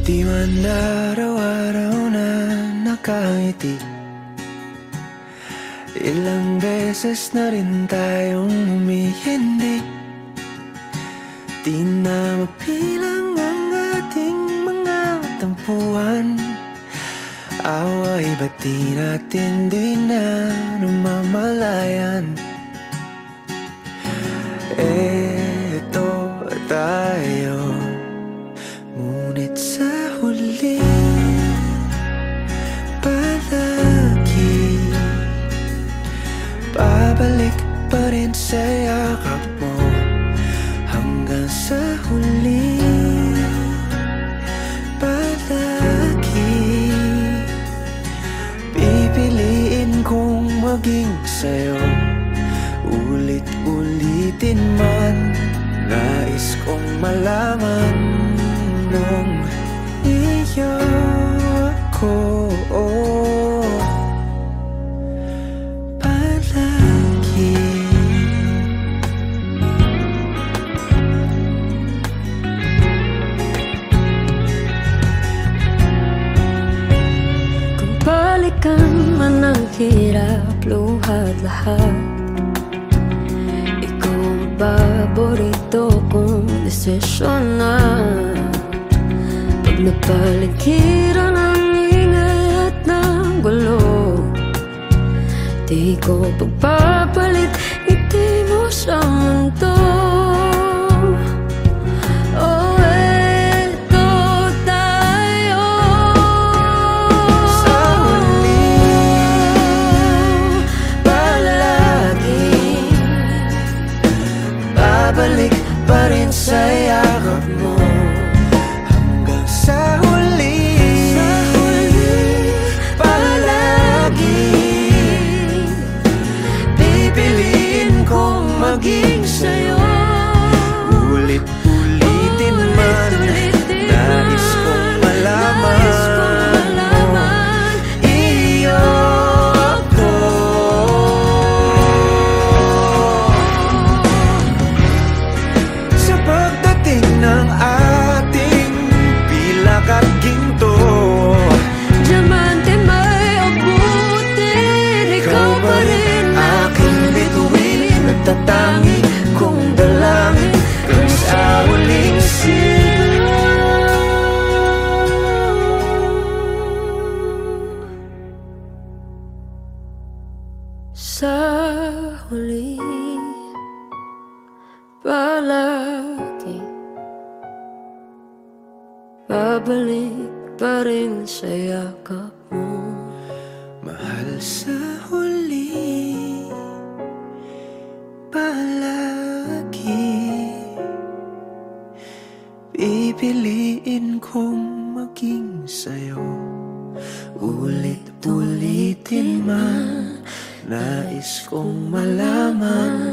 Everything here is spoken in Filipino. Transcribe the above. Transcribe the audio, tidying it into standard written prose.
Di man araw-araw na nakangiti, ilang beses na rin tayong humihindi. Di na mapilang ang ating mga tampuhan. Away ba't di natin di na namamalayan? Eto tayo, ngunit sa huli palagi babalik pa rin sa yakap mo. Hanggang sa huli palagi pipiliin kong maging sa'yo. Ulit-ulitin man, nais kong malaman nung iyo ako palagi. Kung balikan man ang hirap, luhat lahat, paborito kong desisyon na. Pag napaligiran ang ingay at ng gulo, di ko pagpapalit ngiti mo sa mundo. Oh, eto tayo sa huli palagi babalik pa rin sa yakap mo. Hanggang sa huli palagi pipiliin kong maging sa'yo. Ulit-ulitin man, nais kong malaman iyo ako. Sa pagdating ng ating pilak at ginto, diamante may abutin, ikaw pa rin aking bituin, nagtatangi kong dalangin kung sa huling sigaw. Sa huli palagi babalik pa rin sa yakap mo. Mahal, sa huli palagi pipiliin kong maging sa'yo. Ulit-ulitin man, nais kong malaman